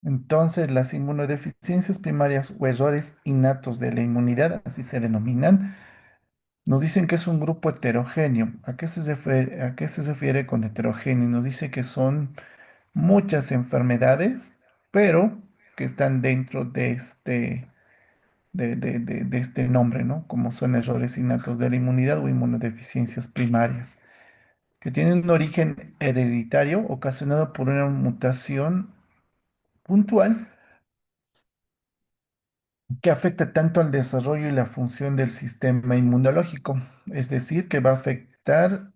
Entonces, las inmunodeficiencias primarias o errores innatos de la inmunidad, así se denominan, nos dicen que es un grupo heterogéneo. A qué se refiere con heterogéneo? Nos dice que son muchas enfermedades, pero que están dentro de de este nombre, ¿no? Como son errores innatos de la inmunidad o inmunodeficiencias primarias, que tienen un origen hereditario ocasionado por una mutación puntual que afecta tanto al desarrollo y la función del sistema inmunológico, es decir, que va a afectar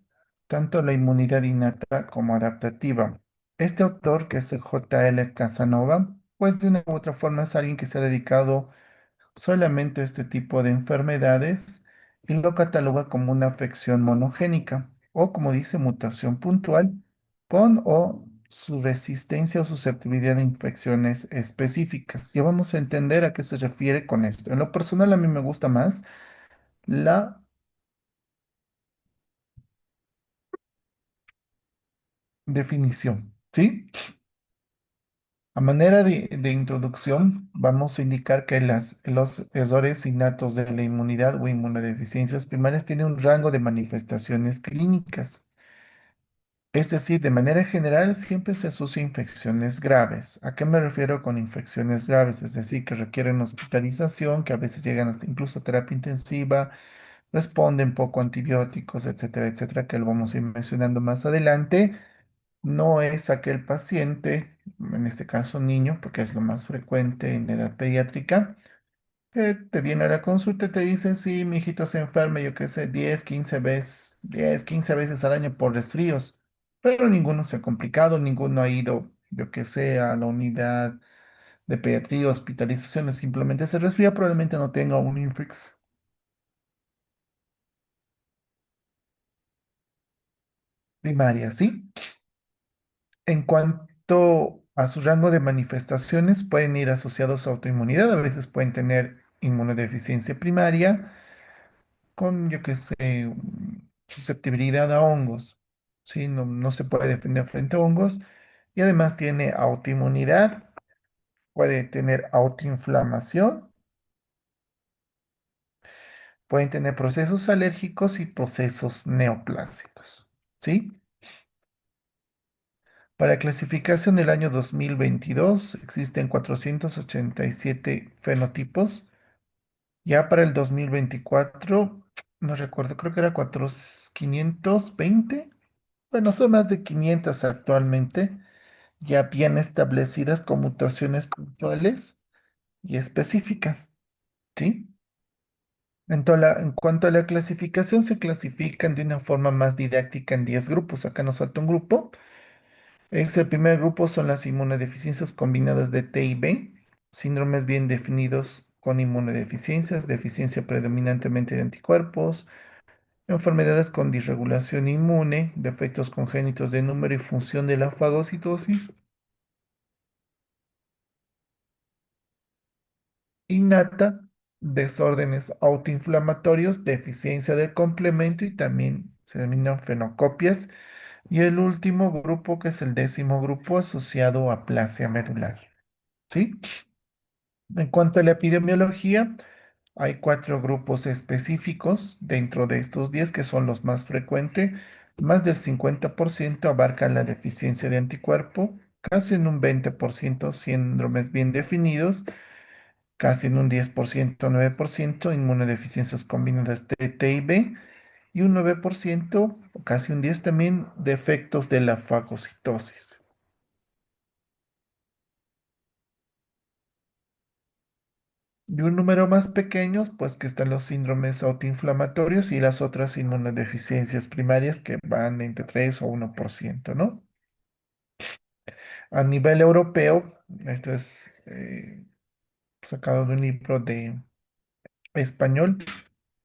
tanto la inmunidad innata como adaptativa. Este autor, que es el J.L. Casanova, pues de una u otra forma es alguien que se ha dedicado solamente a este tipo de enfermedades y lo cataloga como una afección monogénica o, como dice, mutación puntual con o su resistencia o susceptibilidad a infecciones específicas. Ya vamos a entender a qué se refiere con esto. En lo personal, a mí me gusta más la definición, ¿sí? A manera de introducción, vamos a indicar que los errores innatos de la inmunidad o inmunodeficiencias primarias tienen un rango de manifestaciones clínicas. Es decir, de manera general siempre se asocia a infecciones graves. ¿A qué me refiero con infecciones graves? Es decir, que requieren hospitalización, que a veces llegan hasta incluso terapia intensiva, responden poco a antibióticos, etcétera, etcétera, que lo vamos a ir mencionando más adelante. No es aquel paciente, en este caso niño, porque es lo más frecuente en la edad pediátrica, que te viene a la consulta y te dice, sí, mi hijito se enferma, yo qué sé, 10, 15 veces al año por resfríos, pero ninguno se ha complicado, ninguno ha ido, yo qué sé, a la unidad de pediatría, hospitalizaciones, simplemente se resfría, probablemente no tenga un infex primaria, ¿sí? En cuanto a su rango de manifestaciones, pueden ir asociados a autoinmunidad, a veces pueden tener inmunodeficiencia primaria con, yo qué sé, susceptibilidad a hongos, ¿sí? No se puede defender frente a hongos y además tiene autoinmunidad, puede tener autoinflamación, pueden tener procesos alérgicos y procesos neoplásicos, ¿sí? Para clasificación del año 2022 existen 487 fenotipos. Ya para el 2024 no recuerdo, creo que era 520. Bueno, son más de 500 actualmente, ya bien establecidas con mutaciones puntuales y específicas, ¿sí? En cuanto a la clasificación, se clasifican de una forma más didáctica en 10 grupos. Acá nos falta un grupo. El primer grupo son las inmunodeficiencias combinadas de T y B, síndromes bien definidos con inmunodeficiencias, deficiencia predominantemente de anticuerpos, enfermedades con disregulación inmune, defectos congénitos de número y función de la fagocitosis innata, desórdenes autoinflamatorios, deficiencia del complemento y también se denominan fenocopias. Y el último grupo, que es el décimo grupo, asociado a aplasia medular. ¿Sí? En cuanto a la epidemiología, hay cuatro grupos específicos dentro de estos 10 que son los más frecuentes. Más del 50% abarcan la deficiencia de anticuerpo, casi en un 20% síndromes bien definidos, casi en un 10%, 9% inmunodeficiencias combinadas de T y B, y un 9%, o casi un 10 también, defectos de la fagocitosis. Y un número más pequeño, pues que están los síndromes autoinflamatorios y las otras inmunodeficiencias primarias que van entre 3 o 1%, ¿no? A nivel europeo, esto es sacado de un libro de español,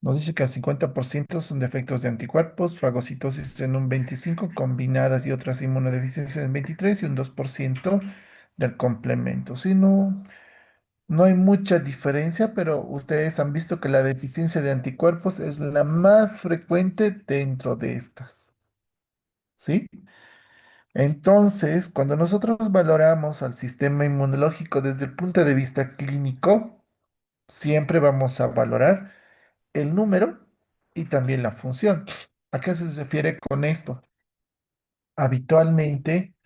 nos dice que el 50% son defectos de anticuerpos, fagocitosis en un 25%, combinadas y otras inmunodeficiencias en 23% y un 2% del complemento. Si no, no hay mucha diferencia, pero ustedes han visto que la deficiencia de anticuerpos es la más frecuente dentro de estas, ¿sí? Entonces, cuando nosotros valoramos al sistema inmunológico desde el punto de vista clínico, siempre vamos a valorar el número y también la función. ¿A qué se refiere con esto? Habitualmente,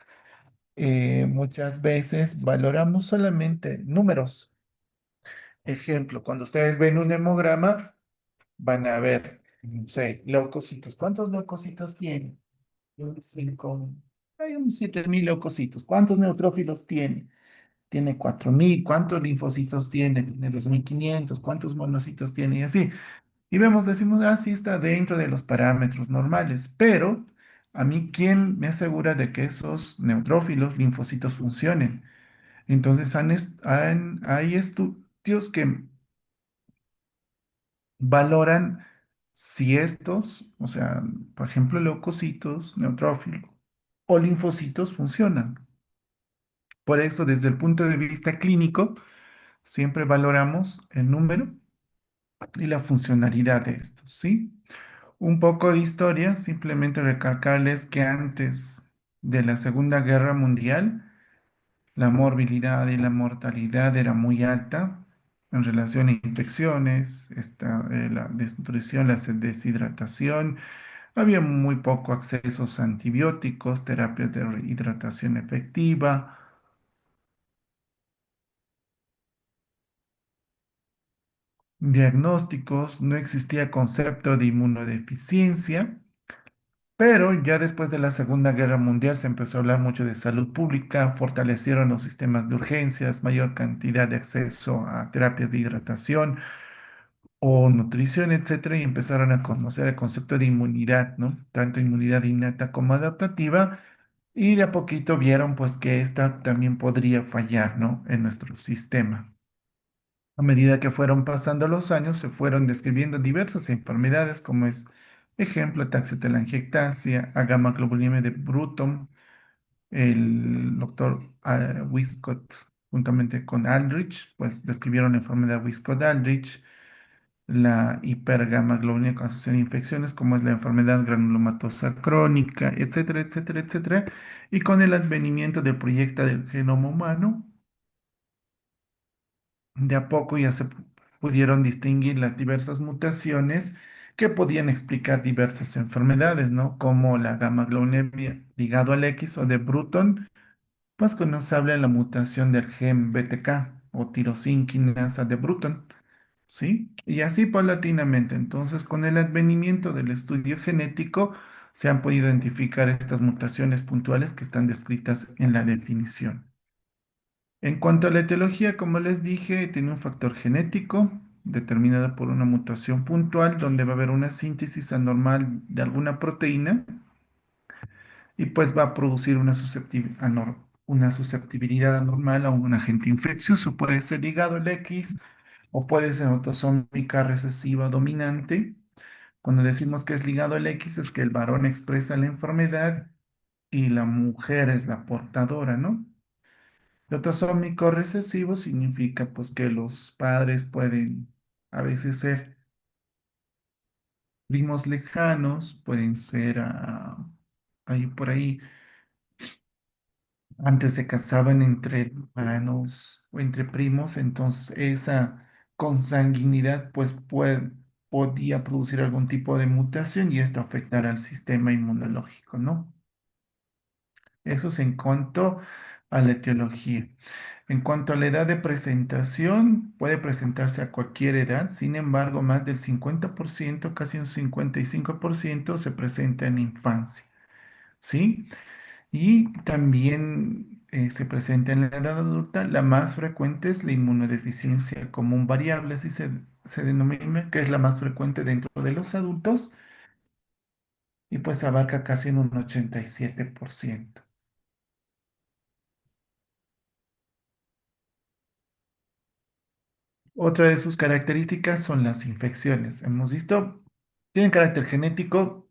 muchas veces valoramos solamente números. Ejemplo, cuando ustedes ven un hemograma, van a ver, no sé, leucocitos. ¿Cuántos leucocitos tiene? Cinco, hay un 7.000 leucocitos. ¿Cuántos neutrófilos tiene? Tiene 4.000. ¿Cuántos linfocitos tiene? Tiene 2.500. ¿Cuántos monocitos tiene? Y así. Y vemos, decimos, ah, sí está dentro de los parámetros normales. Pero a mí, ¿quién me asegura de que esos neutrófilos, linfocitos funcionen? Entonces, hay estudios que valoran si estos, o sea, por ejemplo, leucocitos, neutrófilos o linfocitos funcionan. Por eso, desde el punto de vista clínico, siempre valoramos el número y la funcionalidad de estos, ¿sí? Un poco de historia, simplemente recalcarles que antes de la Segunda Guerra Mundial, la morbilidad y la mortalidad era muy alta en relación a infecciones, la desnutrición, la deshidratación. Había muy poco acceso a antibióticos, terapias de rehidratación efectiva, diagnósticos, no existía concepto de inmunodeficiencia, pero ya después de la Segunda Guerra Mundial se empezó a hablar mucho de salud pública, fortalecieron los sistemas de urgencias, mayor cantidad de acceso a terapias de hidratación o nutrición, etcétera, y empezaron a conocer el concepto de inmunidad, ¿no? Tanto inmunidad innata como adaptativa, y de a poquito vieron pues que esta también podría fallar, ¿no? En nuestro sistema. A medida que fueron pasando los años, se fueron describiendo diversas enfermedades, como es, ejemplo, ataxia telangiectasia, agamaglobulinemia de Bruton, el doctor Wiskott, juntamente con Aldrich, pues describieron la enfermedad Wiskott-Aldrich, la hipergamaglobulinemia asociada a infecciones, como es la enfermedad granulomatosa crónica, etcétera, etcétera, etcétera. Y con el advenimiento del proyecto del genoma humano, de a poco ya se pudieron distinguir las diversas mutaciones que podían explicar diversas enfermedades, ¿no? Como la gamma-globulinemia ligado al X o de Bruton, pues cuando se habla de la mutación del gen BTK o tirosina quinasa de Bruton, ¿sí? Y así paulatinamente. Entonces, con el advenimiento del estudio genético, se han podido identificar estas mutaciones puntuales que están descritas en la definición. En cuanto a la etiología, como les dije, tiene un factor genético determinado por una mutación puntual donde va a haber una síntesis anormal de alguna proteína y pues va a producir una susceptibilidad anormal a un agente infeccioso. Puede ser hígado el X o puede ser autosómica recesiva dominante. Cuando decimos que es ligado al X es que el varón expresa la enfermedad y la mujer es la portadora, ¿no? El autosómico recesivo significa pues que los padres pueden a veces ser primos lejanos, pueden ser ahí por ahí, antes se casaban entre hermanos o entre primos, entonces esa consanguinidad pues podía producir algún tipo de mutación y esto afectará al sistema inmunológico, ¿no? Eso es en cuanto a la etiología. En cuanto a la edad de presentación, puede presentarse a cualquier edad, sin embargo, más del 50%, casi un 55%, se presenta en infancia, ¿sí? Y también se presenta en la edad adulta. La más frecuente es la inmunodeficiencia común variable, así se denomina, que es la más frecuente dentro de los adultos y pues abarca casi en un 87%. Otra de sus características son las infecciones. Hemos visto, tienen carácter genético,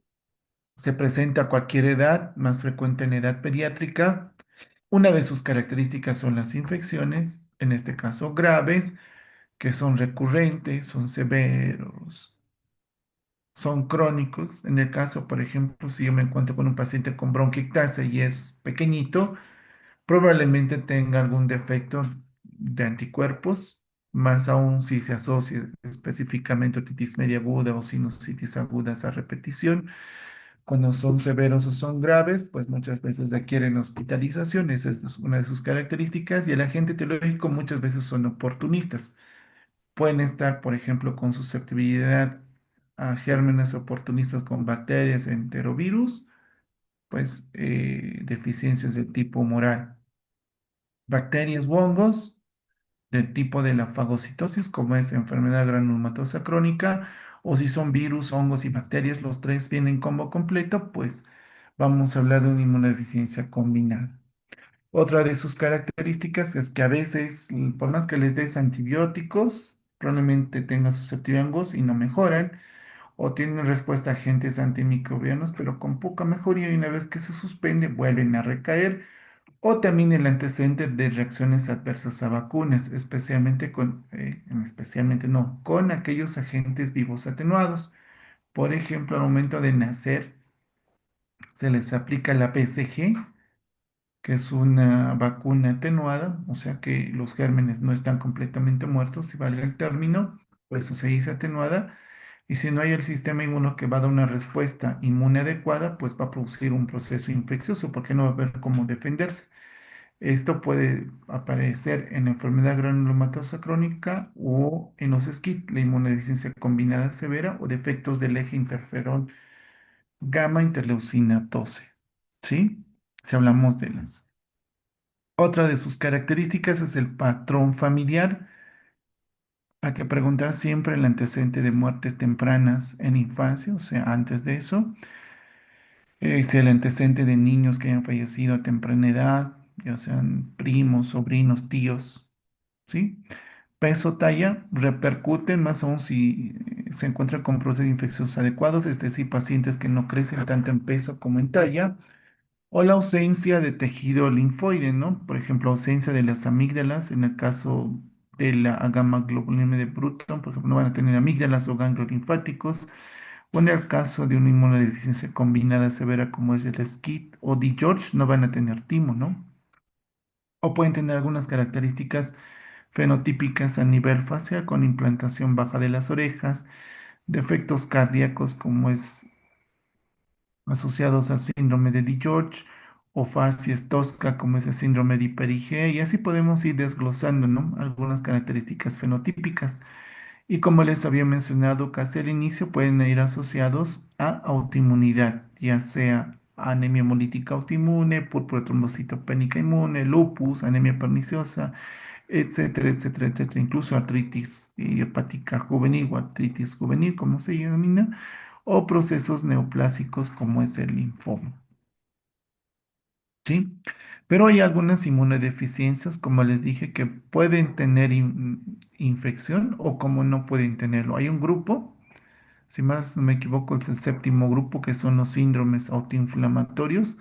se presenta a cualquier edad, más frecuente en edad pediátrica. Una de sus características son las infecciones, en este caso graves, que son recurrentes, son severos, son crónicos. En el caso, por ejemplo, si yo me encuentro con un paciente con bronquiectasia y es pequeñito, probablemente tenga algún defecto de anticuerpos, más aún si se asocia específicamente otitis media aguda o sinusitis agudas a repetición. Cuando son severos o son graves, pues muchas veces requieren hospitalización, esa es una de sus características, y el agente etiológico muchas veces son oportunistas. Pueden estar, por ejemplo, con susceptibilidad a gérmenes oportunistas con bacterias, enterovirus, pues deficiencias de tipo humoral. Bacterias u hongos del tipo de la fagocitosis, como es enfermedad granulomatosa crónica, o si son virus, hongos y bacterias, los tres vienen en combo completo, pues vamos a hablar de una inmunodeficiencia combinada. Otra de sus características es que a veces, por más que les des antibióticos, probablemente tengan susceptibilidad a hongos y no mejoran, o tienen respuesta a agentes antimicrobianos, pero con poca mejoría y una vez que se suspende, vuelven a recaer o también el antecedente de reacciones adversas a vacunas, especialmente no, con aquellos agentes vivos atenuados. Por ejemplo, al momento de nacer, se les aplica la BCG, que es una vacuna atenuada, o sea que los gérmenes no están completamente muertos, si vale el término, por eso se dice atenuada. Y si no hay el sistema inmuno que va a dar una respuesta inmune adecuada, pues va a producir un proceso infeccioso porque no va a haber cómo defenderse. Esto puede aparecer en la enfermedad granulomatosa crónica o en los SCID, la inmunodeficiencia combinada severa o defectos del eje interferón gamma interleucina 12. ¿Sí? Si hablamos de las. Otra de sus características es el patrón familiar. Hay que preguntar siempre el antecedente de muertes tempranas en infancia, o sea, antes de eso. Si el antecedente de niños que hayan fallecido a temprana edad, ya sean primos, sobrinos, tíos, ¿sí? Peso, talla, repercuten más aún si se encuentra con procesos infecciosos adecuados, es decir, pacientes que no crecen tanto en peso como en talla, o la ausencia de tejido linfoide, ¿no? Por ejemplo, ausencia de las amígdalas, en el caso de la gamma globulina de Bruton, por ejemplo, no van a tener amígdalas o ganglios linfáticos, o en el caso de una inmunodeficiencia combinada severa como es el SCID o D. George, no van a tener timo, ¿no? O pueden tener algunas características fenotípicas a nivel facial con implantación baja de las orejas, defectos cardíacos como es asociados al síndrome de George o facies tosca como es el síndrome de Hiperigea y así podemos ir desglosando, ¿no? Algunas características fenotípicas. Y como les había mencionado casi al inicio, pueden ir asociados a autoinmunidad, ya sea anemia hemolítica autoinmune, púrpura trombocitopénica inmune, lupus, anemia perniciosa, etcétera, etcétera, etcétera, incluso artritis hepática juvenil o artritis juvenil, como se denomina, o procesos neoplásicos como es el linfoma, ¿sí? Pero hay algunas inmunodeficiencias, como les dije, que pueden tener infección o como no pueden tenerlo. Hay un grupo, si más no me equivoco, es el séptimo grupo, que son los síndromes autoinflamatorios,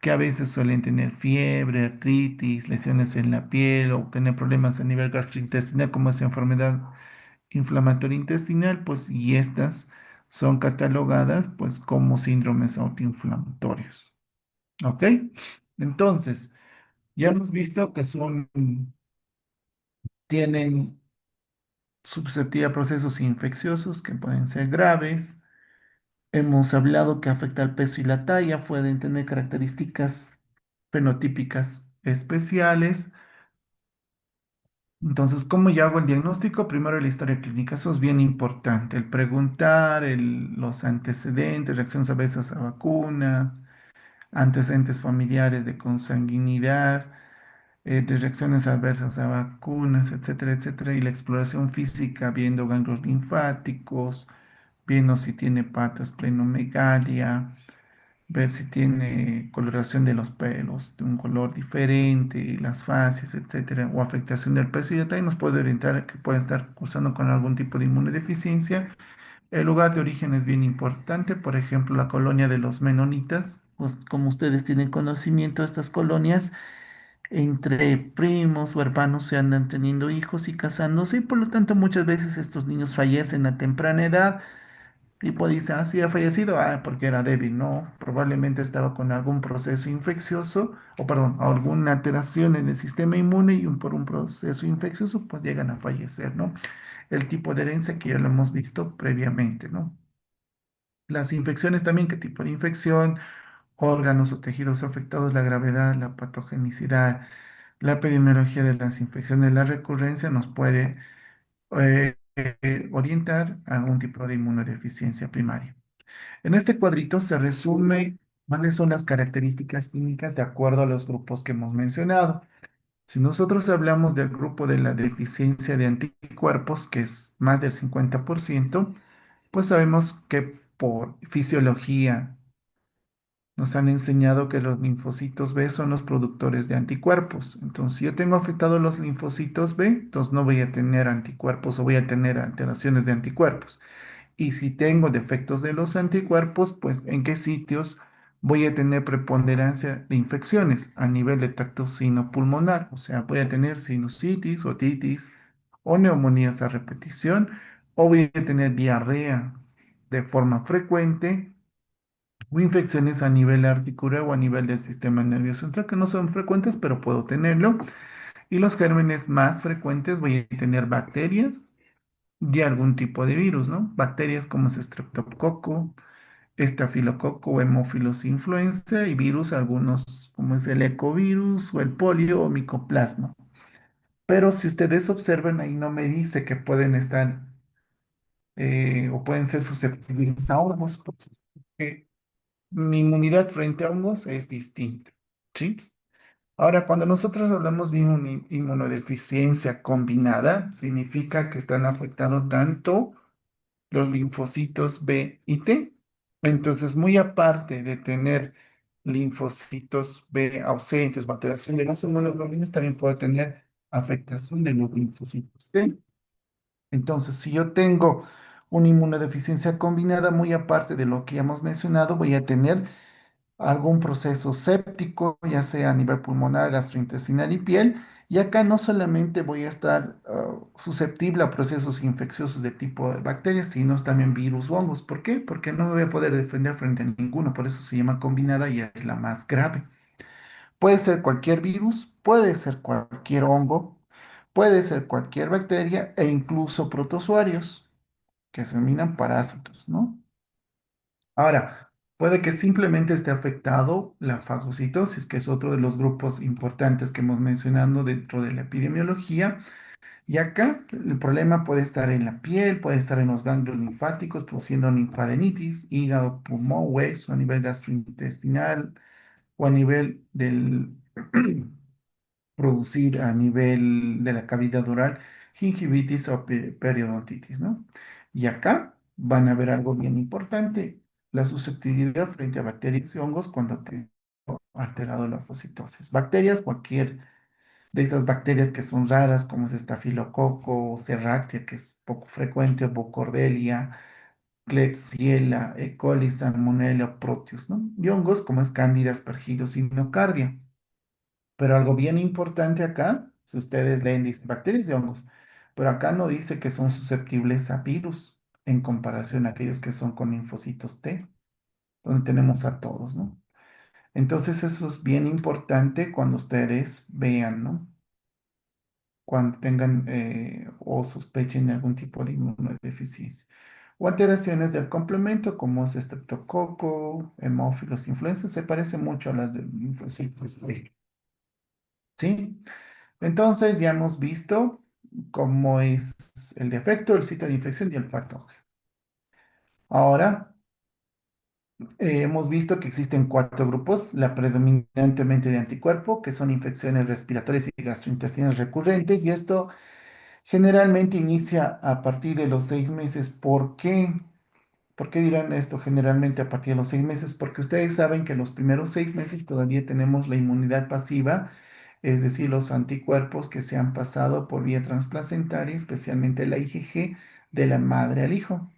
que a veces suelen tener fiebre, artritis, lesiones en la piel o tener problemas a nivel gastrointestinal como es enfermedad inflamatoria intestinal, pues y estas son catalogadas pues como síndromes autoinflamatorios. ¿Ok? Entonces, ya hemos visto que tienen susceptibilidad a procesos infecciosos que pueden ser graves. Hemos hablado que afecta al peso y la talla, pueden tener características fenotípicas especiales. Entonces, ¿cómo yo hago el diagnóstico? Primero la historia clínica, eso es bien importante, el preguntar, los antecedentes, reacciones a veces a vacunas, antecedentes familiares de consanguinidad, de reacciones adversas a vacunas, etcétera, etcétera, y la exploración física, viendo ganglios linfáticos, viendo si tiene patas, plenomegalia, ver si tiene coloración de los pelos de un color diferente, las fases, etcétera, o afectación del peso y ya también nos puede orientar a que pueden estar cursando con algún tipo de inmunodeficiencia. El lugar de origen es bien importante, por ejemplo, la colonia de los menonitas, pues como ustedes tienen conocimiento, estas colonias entre primos o hermanos se andan teniendo hijos y casándose y por lo tanto muchas veces estos niños fallecen a temprana edad Tipo dice, ah, sí, ha fallecido, ah, porque era débil, no, probablemente estaba con algún proceso infeccioso, o perdón, alguna alteración en el sistema inmune y por un proceso infeccioso, pues llegan a fallecer, ¿no? El tipo de herencia que ya lo hemos visto previamente, ¿no? Las infecciones también, qué tipo de infección, órganos o tejidos afectados, la gravedad, la patogenicidad, la epidemiología de las infecciones, la recurrencia nos puede orientar a un tipo de inmunodeficiencia primaria. En este cuadrito se resume cuáles son las características clínicas de acuerdo a los grupos que hemos mencionado. Si nosotros hablamos del grupo de la deficiencia de anticuerpos, que es más del 50%, pues sabemos que por fisiología nos han enseñado que los linfocitos B son los productores de anticuerpos. Entonces, si yo tengo afectados los linfocitos B, entonces no voy a tener anticuerpos o voy a tener alteraciones de anticuerpos. Y si tengo defectos de los anticuerpos, pues en qué sitios voy a tener preponderancia de infecciones a nivel de tracto pulmonar. O sea, voy a tener sinusitis, otitis o neumonías a repetición, o voy a tener diarrea de forma frecuente o infecciones a nivel articular o a nivel del sistema nervioso central, que no son frecuentes, pero puedo tenerlo. Y los gérmenes más frecuentes voy a tener bacterias y algún tipo de virus, ¿no? Bacterias como es Streptococo, Estafilococo o Haemophilus influenza y virus, algunos como es el ecovirus o el polio o micoplasma. Pero si ustedes observan, ahí no me dice que pueden estar o pueden ser susceptibles a hongos, porque mi inmunidad frente a hongos es distinta, ¿sí? Ahora, cuando nosotros hablamos de inmunodeficiencia combinada, significa que están afectados tanto los linfocitos B y T. Entonces, muy aparte de tener linfocitos B ausentes o alteración de las inmunoglobulinas, también puedo tener afectación de los linfocitos T. Entonces, si yo tengo una inmunodeficiencia combinada, muy aparte de lo que ya hemos mencionado, voy a tener algún proceso séptico, ya sea a nivel pulmonar, gastrointestinal y piel. Y acá no solamente voy a estar susceptible a procesos infecciosos de tipo de bacterias, sino también virus o hongos. ¿Por qué? Porque no me voy a poder defender frente a ninguno, por eso se llama combinada y es la más grave. Puede ser cualquier virus, puede ser cualquier hongo, puede ser cualquier bacteria e incluso protozoarios, que se denominan parásitos, ¿no? Ahora, puede que simplemente esté afectado la fagocitosis, que es otro de los grupos importantes que hemos mencionado dentro de la epidemiología. Y acá el problema puede estar en la piel, puede estar en los ganglios linfáticos, produciendo linfadenitis, hígado, pulmón, hueso, a nivel gastrointestinal o a nivel del producir a nivel de la cavidad oral gingivitis o periodontitis, ¿no? Y acá van a ver algo bien importante, la susceptibilidad frente a bacterias y hongos cuando te alterado la fagocitosis. Bacterias, cualquier de esas bacterias que son raras, como es estafilococo, Serratia, que es poco frecuente, o Bocordelia, Klebsiella, E. coli, Salmonella, Proteus, ¿no? Y hongos como es Candida, Aspergillus y Nocardia. Pero algo bien importante acá, si ustedes leen, dice bacterias y hongos, pero acá no dice que son susceptibles a virus en comparación a aquellos que son con linfocitos T, donde tenemos a todos, ¿no? Entonces eso es bien importante cuando ustedes vean, ¿no? Cuando tengan o sospechen de algún tipo de inmunodeficiencia. O alteraciones del complemento, como es estreptococo, hemófilos, influenza, se parece mucho a las del linfocitos B, ¿sí? Entonces ya hemos visto cómo es el defecto, el sitio de infección y el patógeno. Ahora hemos visto que existen cuatro grupos, la predominantemente de anticuerpo, que son infecciones respiratorias y gastrointestinales recurrentes, y esto generalmente inicia a partir de los 6 meses. ¿Por qué? ¿Por qué dirán esto generalmente a partir de los 6 meses? Porque ustedes saben que los primeros 6 meses todavía tenemos la inmunidad pasiva, es decir, los anticuerpos que se han pasado por vía transplacentaria, especialmente la IgG, de la madre al hijo.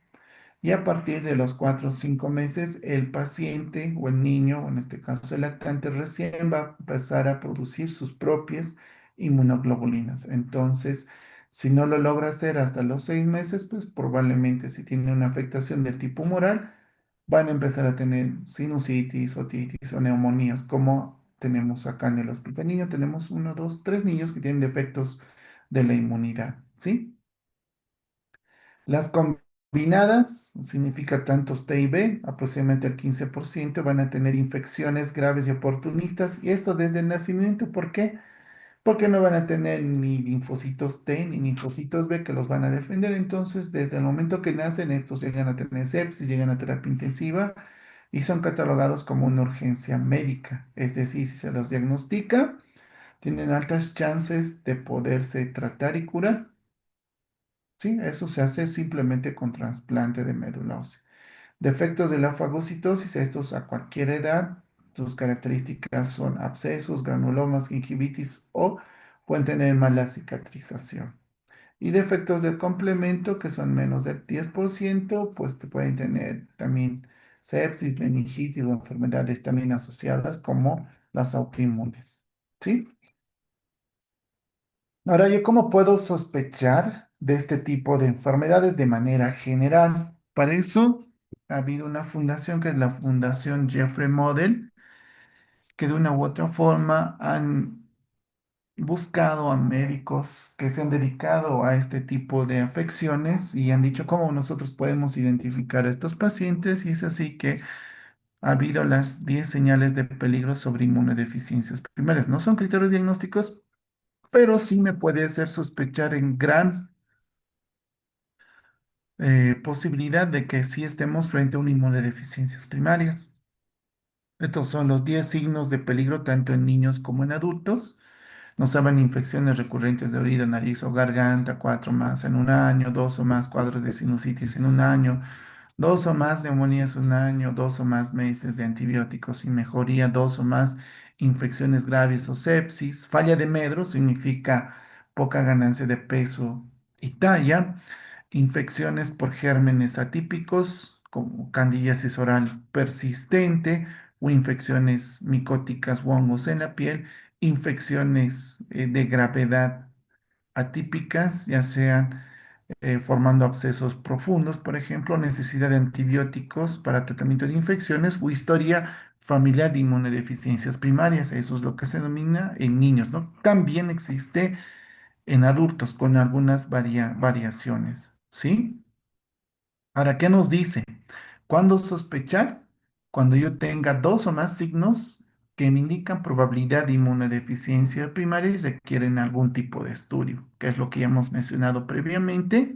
Y a partir de los 4 o 5 meses, el paciente o el niño, o en este caso el lactante, recién va a empezar a producir sus propias inmunoglobulinas. Entonces, Si no lo logra hacer hasta los 6 meses, pues probablemente si tiene una afectación del tipo humoral, van a empezar a tener sinusitis, otitis o neumonías, como tenemos acá en el hospital niño. Tenemos uno, dos, tres niños que tienen defectos de la inmunidad, ¿sí? Las combinadas, significa tantos T y B, aproximadamente el 15% van a tener infecciones graves y oportunistas, y esto desde el nacimiento. ¿Por qué? Porque no van a tener ni linfocitos T ni linfocitos B que los van a defender. Entonces, desde el momento que nacen, estos llegan a tener sepsis, llegan a terapia intensiva y son catalogados como una urgencia médica. Es decir, si se los diagnostica, tienen altas chances de poderse tratar y curar. Sí, eso se hace simplemente con trasplante de médula ósea. Defectos de la fagocitosis, estos a cualquier edad, sus características son abscesos, granulomas, gingivitis o pueden tener mala cicatrización. Y defectos del complemento, que son menos del 10%, pues te pueden tener también sepsis, meningitis o enfermedades también asociadas como las autoinmunes. ¿Sí? Ahora, ¿yo cómo puedo sospechar de este tipo de enfermedades de manera general? Para eso ha habido una fundación que es la Fundación Jeffrey Model, que de una u otra forma han buscado a médicos que se han dedicado a este tipo de afecciones y han dicho cómo nosotros podemos identificar a estos pacientes, y es así que ha habido las 10 señales de peligro sobre inmunodeficiencias primarias. No son criterios diagnósticos, pero sí me puede hacer sospechar en gran posibilidad de que sí estemos frente a una inmunodeficiencias primarias. Estos son los 10 signos de peligro tanto en niños como en adultos. No saben infecciones recurrentes de oído, nariz o garganta, 4 más en un año, 2 o más cuadros de sinusitis en un año, 2 o más neumonías un año, 2 o más meses de antibióticos sin mejoría, 2 o más infecciones graves o sepsis. Falla de medro significa poca ganancia de peso y talla. Infecciones por gérmenes atípicos como candidiasis oral persistente o infecciones micóticas o hongos en la piel. Infecciones de gravedad atípicas, ya sean formando abscesos profundos, por ejemplo, necesidad de antibióticos para tratamiento de infecciones o historia familiar de inmunodeficiencias primarias. Eso es lo que se denomina en niños, ¿no? También existe en adultos con algunas variaciones, ¿sí? Ahora, ¿qué nos dice? ¿Cuándo sospechar? Cuando yo tenga 2 o más signos que me indican probabilidad de inmunodeficiencia primaria y requieren algún tipo de estudio, que es lo que ya hemos mencionado previamente.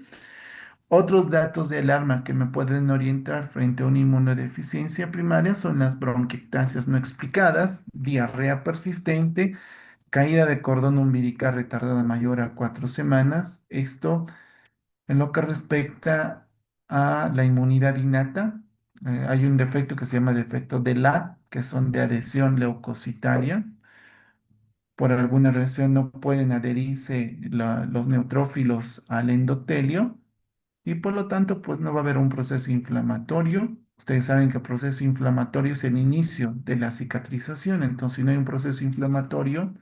Otros datos de alarma que me pueden orientar frente a una inmunodeficiencia primaria son las bronquiectasias no explicadas, diarrea persistente, caída de cordón umbilical retardada mayor a 4 semanas. Esto en lo que respecta a la inmunidad innata. Hay un defecto que se llama defecto de LAT, que son de adhesión leucocitaria. Por alguna razón no pueden adherirse los neutrófilos al endotelio y por lo tanto pues no va a haber un proceso inflamatorio. Ustedes saben que el proceso inflamatorio es el inicio de la cicatrización, entonces si no hay un proceso inflamatorio,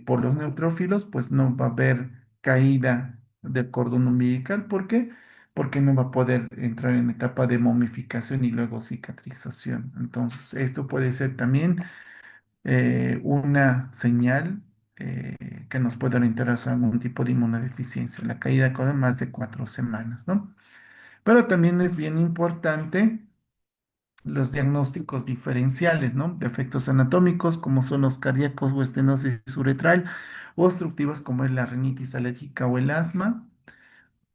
por los neutrófilos, pues no va a haber caída del cordón umbilical. ¿Por qué? Porque no va a poder entrar en etapa de momificación y luego cicatrización. Entonces, esto puede ser también una señal que nos puede orientar hacia algún tipo de inmunodeficiencia, la caída de cordón más de 4 semanas, ¿no? Pero también es bien importante los diagnósticos diferenciales, ¿no? Defectos anatómicos como son los cardíacos o estenosis uretral, o obstructivos como es la rinitis alérgica o el asma,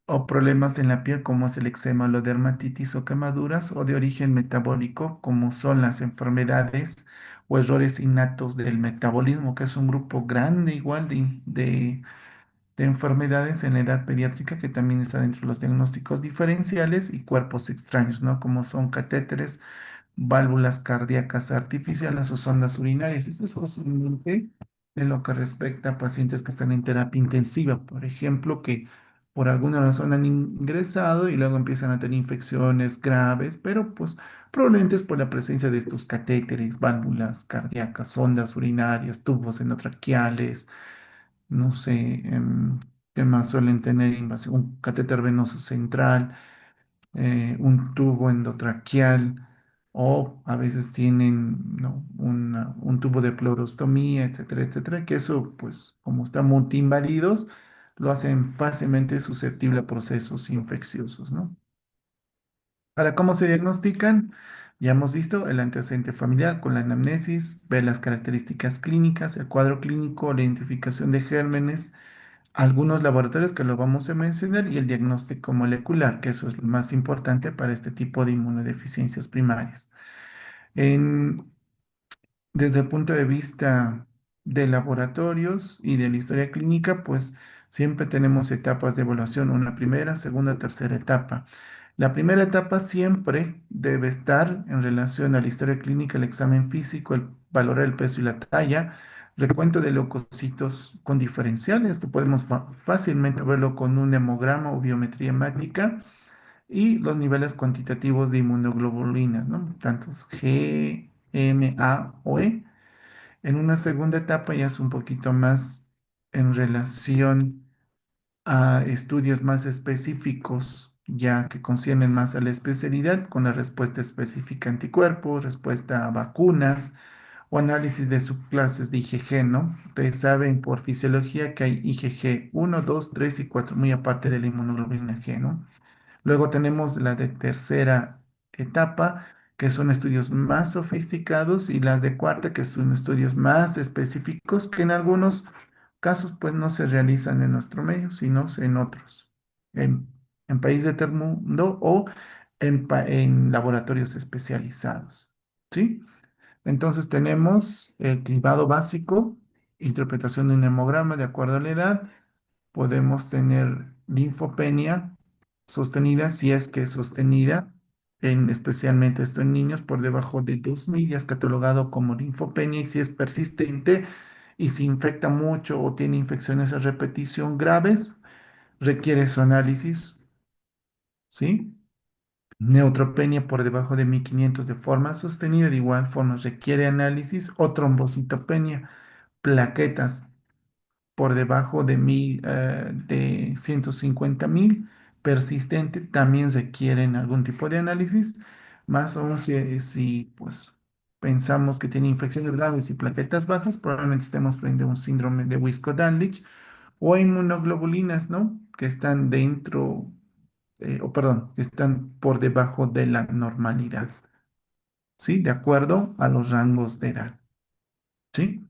o problemas en la piel como es el eczema, la dermatitis o quemaduras, o de origen metabólico como son las enfermedades o errores innatos del metabolismo, que es un grupo grande igual de enfermedades en la edad pediátrica que también está dentro de los diagnósticos diferenciales, y cuerpos extraños, ¿no? Como son catéteres, válvulas cardíacas artificiales o sondas urinarias. Eso es posiblemente en lo que respecta a pacientes que están en terapia intensiva, por ejemplo, que por alguna razón han ingresado y luego empiezan a tener infecciones graves, pero pues probablemente es por la presencia de estos catéteres, válvulas cardíacas, sondas urinarias, tubos endotraqueales, no sé. ¿Qué más suelen tener invasión? Un catéter venoso central, un tubo endotraqueal, o a veces tienen, ¿no? Un tubo de pleurostomía, etcétera, etcétera, que eso, pues, como están multiinvadidos, lo hacen fácilmente susceptible a procesos infecciosos, ¿no? Para cómo se diagnostican, ya hemos visto el antecedente familiar con la anamnesis, ver las características clínicas, el cuadro clínico, la identificación de gérmenes, algunos laboratorios que lo vamos a mencionar y el diagnóstico molecular, que eso es lo más importante para este tipo de inmunodeficiencias primarias. En desde el punto de vista de laboratorios y de la historia clínica, pues siempre tenemos etapas de evaluación, una primera, segunda, tercera etapa. La primera etapa siempre debe estar en relación a la historia clínica, el examen físico, el valorar el peso y la talla, recuento de leucocitos con diferenciales. Esto podemos fácilmente verlo con un hemograma o biometría hemática y los niveles cuantitativos de inmunoglobulinas, ¿no? Tantos G, M, A o E. En una segunda etapa ya es un poquito más en relación a estudios más específicos, ya que conciernen más a la especialidad, con la respuesta específica a anticuerpos, respuesta a vacunas o análisis de subclases de IgG, ¿no? Ustedes saben por fisiología que hay IgG 1, 2, 3 y 4, muy aparte de la inmunoglobulina G, ¿no? Luego tenemos la de tercera etapa, que son estudios más sofisticados, y las de cuarta, que son estudios más específicos, que en algunos casos pues no se realizan en nuestro medio, sino en otros, en, en países de tercer mundo o en laboratorios especializados. ¿Sí? Entonces tenemos el cribado básico, interpretación de un hemograma de acuerdo a la edad. Podemos tener linfopenia sostenida, si es que es sostenida, especialmente esto en niños por debajo de 2.000, ya es catalogado como linfopenia, y si es persistente y se infecta mucho o tiene infecciones a repetición graves, requiere su análisis, ¿sí? Neutropenia por debajo de 1.500 de forma sostenida, de igual forma requiere análisis, o trombocitopenia, plaquetas por debajo de 150.000, persistente, también requieren algún tipo de análisis, más aún si pues pensamos que tiene infecciones graves y plaquetas bajas, probablemente estemos frente a un síndrome de Wisco-Danlich o inmunoglobulinas, ¿no? Que están dentro, o perdón, que están por debajo de la normalidad, ¿sí? De acuerdo a los rangos de edad, ¿sí?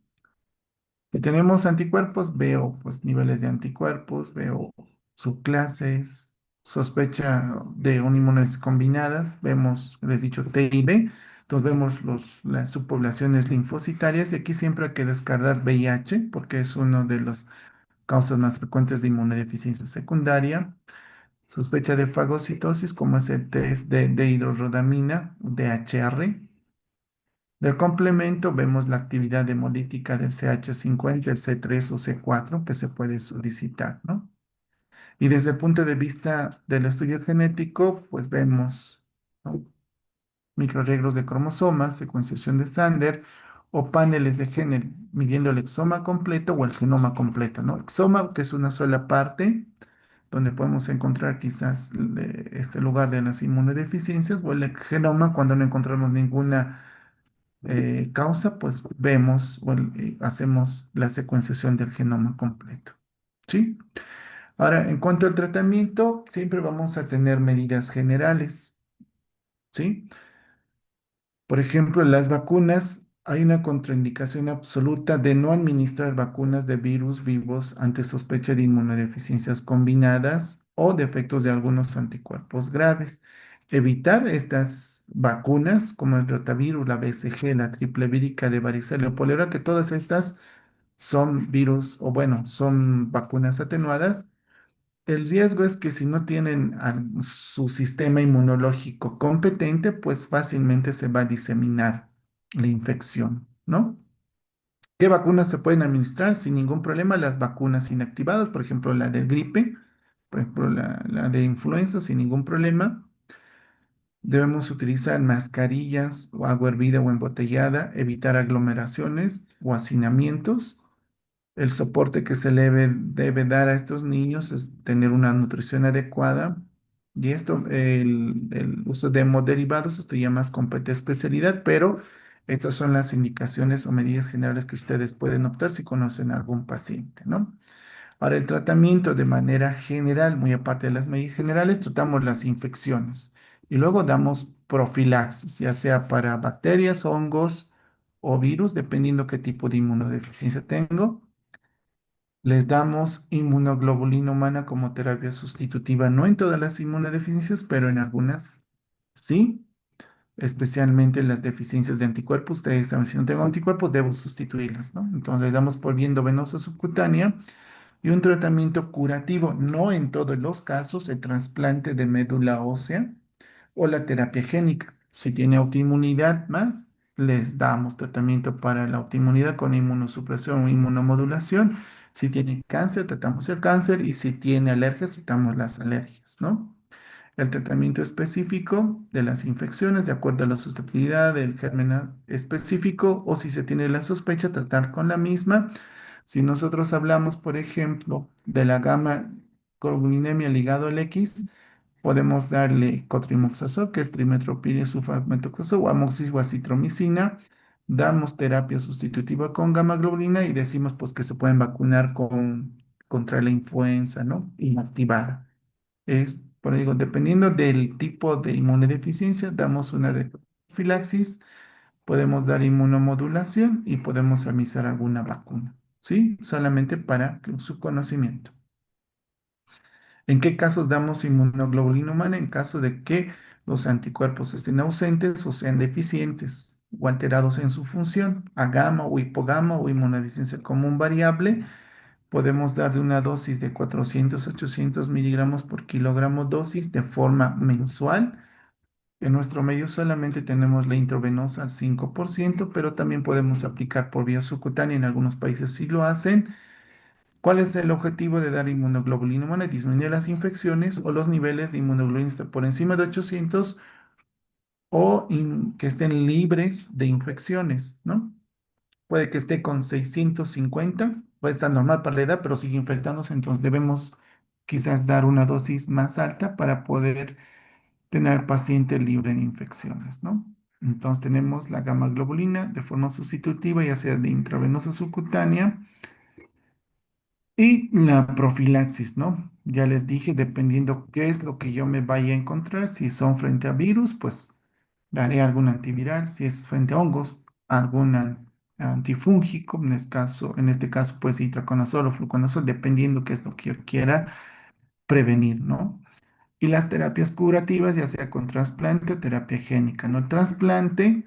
Si tenemos anticuerpos, veo pues niveles de anticuerpos, veo subclases, sospecha de un inmunodeficiencias combinadas, vemos, les he dicho, T y B, entonces vemos las subpoblaciones linfocitarias, y aquí siempre hay que descartar VIH porque es una de las causas más frecuentes de inmunodeficiencia secundaria. Sospecha de fagocitosis, como es el test de hidrorrodamina, DHR. Del complemento vemos la actividad hemolítica del CH50, el C3 o C4 que se puede solicitar, ¿no? Y desde el punto de vista del estudio genético, pues vemos, ¿no? Microarreglos de cromosomas, secuenciación de Sander o paneles de género, midiendo el exoma completo o el genoma completo, ¿no? Exoma, que es una sola parte, donde podemos encontrar quizás este lugar de las inmunodeficiencias, o el genoma cuando no encontramos ninguna causa, pues vemos o hacemos la secuenciación del genoma completo. ¿Sí? Ahora, en cuanto al tratamiento, siempre vamos a tener medidas generales. ¿Sí? Por ejemplo, las vacunas, hay una contraindicación absoluta de no administrar vacunas de virus vivos ante sospecha de inmunodeficiencias combinadas o defectos de algunos anticuerpos graves. Evitar estas vacunas, como el rotavirus, la BCG, la triple vírica de varicela o poliora, que todas estas son virus, o bueno, son vacunas atenuadas. El riesgo es que si no tienen su sistema inmunológico competente, pues fácilmente se va a diseminar la infección, ¿no? ¿Qué vacunas se pueden administrar sin ningún problema? Las vacunas inactivadas, por ejemplo, la de gripe, por ejemplo, la de influenza, sin ningún problema. Debemos utilizar mascarillas o agua hervida o embotellada, evitar aglomeraciones o hacinamientos. El soporte que se le debe dar a estos niños es tener una nutrición adecuada. Y esto, el uso de hemoderivados, esto ya más compete especialidad, pero estas son las indicaciones o medidas generales que ustedes pueden optar si conocen a algún paciente, ¿no? Ahora, el tratamiento de manera general, muy aparte de las medidas generales, tratamos las infecciones y luego damos profilaxis, ya sea para bacterias, hongos o virus, dependiendo qué tipo de inmunodeficiencia tengo. Les damos inmunoglobulina humana como terapia sustitutiva, no en todas las inmunodeficiencias, pero en algunas sí, especialmente en las deficiencias de anticuerpos. Ustedes saben, si no tengo anticuerpos, debo sustituirlas, ¿no? Entonces le damos por vía endovenosa subcutánea y un tratamiento curativo, no en todos los casos, el trasplante de médula ósea o la terapia génica. Si tiene autoinmunidad más, les damos tratamiento para la autoinmunidad con inmunosupresión o inmunomodulación. Si tiene cáncer, tratamos el cáncer y si tiene alergias, tratamos las alergias, ¿no? El tratamiento específico de las infecciones, de acuerdo a la susceptibilidad del germen específico, o si se tiene la sospecha, tratar con la misma. Si nosotros hablamos, por ejemplo, de la gama globulinemia ligado al X, podemos darle cotrimoxazol, que es trimetoprim sulfamethoxazol, o amoxicilina o acitromicina. Damos terapia sustitutiva con gamma globulina y decimos pues que se pueden vacunar contra la influenza, ¿no? Inactivada. Por digo, dependiendo del tipo de inmunodeficiencia, damos una de profilaxis, podemos dar inmunomodulación y podemos administrar alguna vacuna, ¿sí? Solamente para su conocimiento. ¿En qué casos damos inmunoglobulina humana? En caso de que los anticuerpos estén ausentes o sean deficientes o alterados en su función, a gamma o hipogama o inmunodeficiencia común variable, podemos dar de una dosis de 400 a 800 miligramos por kilogramo dosis de forma mensual. En nuestro medio solamente tenemos la intravenosa al 5%, pero también podemos aplicar por vía subcutánea. En algunos países sí lo hacen. ¿Cuál es el objetivo de dar inmunoglobulina humana? Disminuir las infecciones o los niveles de inmunoglobulina por encima de 800 o que estén libres de infecciones, ¿no? Puede que esté con 650, puede estar normal para la edad, pero sigue infectándose, entonces debemos quizás dar una dosis más alta para poder tener al paciente libre de infecciones, ¿no? Entonces tenemos la gamma globulina de forma sustitutiva, ya sea de intravenosa subcutánea, y la profilaxis, ¿no? Ya les dije, dependiendo qué es lo que yo me vaya a encontrar, si son frente a virus, pues daré algún antiviral, si es frente a hongos, algún antifúngico, en este caso, pues itraconazol o fluconazol, dependiendo qué es lo que yo quiera prevenir, ¿no? Y las terapias curativas, ya sea con trasplante o terapia génica, ¿no? El trasplante,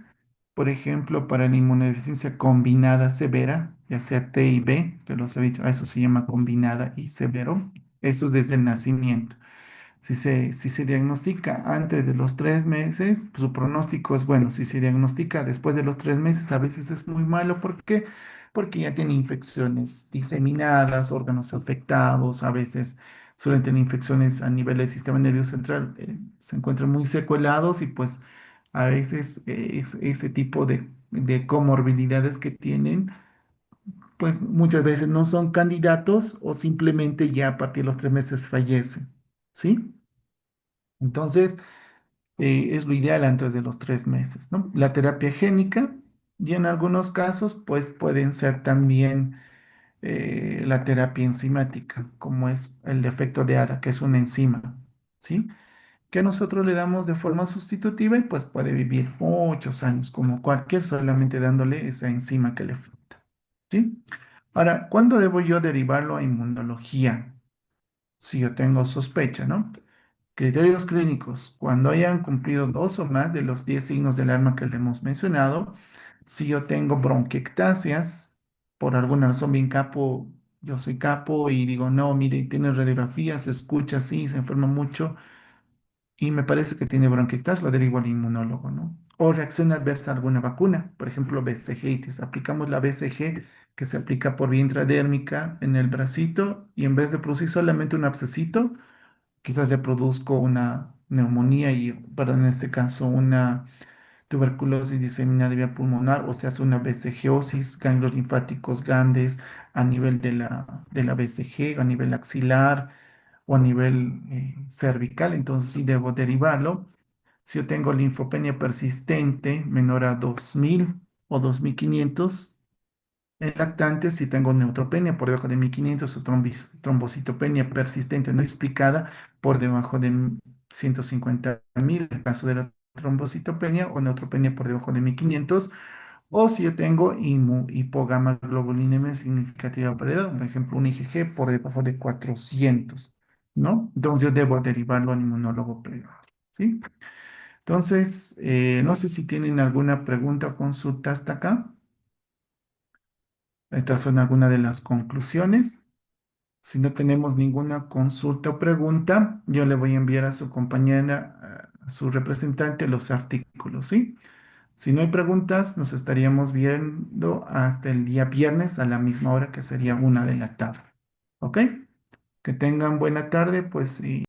por ejemplo, para la inmunodeficiencia combinada severa, ya sea T y B, que los he dicho, a eso se llama combinada y severo, eso es desde el nacimiento. Si se diagnostica antes de los 3 meses, su pronóstico es bueno. Si se diagnostica después de los 3 meses, a veces es muy malo. ¿Por qué? Porque ya tiene infecciones diseminadas, órganos afectados, a veces suelen tener infecciones a nivel del sistema nervioso central, se encuentran muy secuelados y pues a veces ese tipo de comorbilidades que tienen, pues muchas veces no son candidatos o simplemente ya a partir de los 3 meses fallecen. ¿Sí? Entonces, es lo ideal antes de los 3 meses, ¿no? La terapia génica y en algunos casos, pues pueden ser también la terapia enzimática, como es el defecto de ADA, que es una enzima, ¿sí? Que nosotros le damos de forma sustitutiva y pues puede vivir muchos años, como cualquier, solamente dándole esa enzima que le falta, ¿sí? Ahora, ¿cuándo debo yo derivarlo a inmunología? Si yo tengo sospecha, ¿no? Criterios clínicos. Cuando hayan cumplido dos o más de los 10 signos del alarma que le hemos mencionado, si yo tengo bronquiectasias, por alguna razón bien capo, yo soy capo y digo, no, mire, tiene radiografía, se escucha así, se enferma mucho y me parece que tiene bronquiectasis, lo derivo al inmunólogo, ¿no? O reacción adversa a alguna vacuna, por ejemplo, BCG. Aplicamos la BCG que se aplica por vía intradérmica en el bracito y en vez de producir solamente un abscesito, quizás le produzco una neumonía y, perdón, en este caso, una tuberculosis diseminada vía pulmonar, o se hace una BCG-osis, ganglios linfáticos grandes a nivel de la BCG, a nivel axilar o a nivel cervical, entonces sí debo derivarlo. Si yo tengo linfopenia persistente menor a 2000 o 2500, en lactantes, si tengo neutropenia por debajo de 1500 o trombocitopenia persistente no explicada por debajo de 150.000, en el caso de la trombocitopenia, o neutropenia por debajo de 1500, o si yo tengo hipogamaglobulinemia significativa por edad, por ejemplo, un IgG por debajo de 400, ¿no? Entonces yo debo derivarlo al inmunólogo privado, ¿sí? Entonces, no sé si tienen alguna pregunta o consulta hasta acá. Estas son algunas de las conclusiones. Si no tenemos ninguna consulta o pregunta, yo le voy a enviar a su compañera, a su representante, los artículos, ¿sí? Si no hay preguntas, nos estaríamos viendo hasta el día viernes a la misma hora, que sería 1 de la tarde. ¿Ok? Que tengan buena tarde, pues, y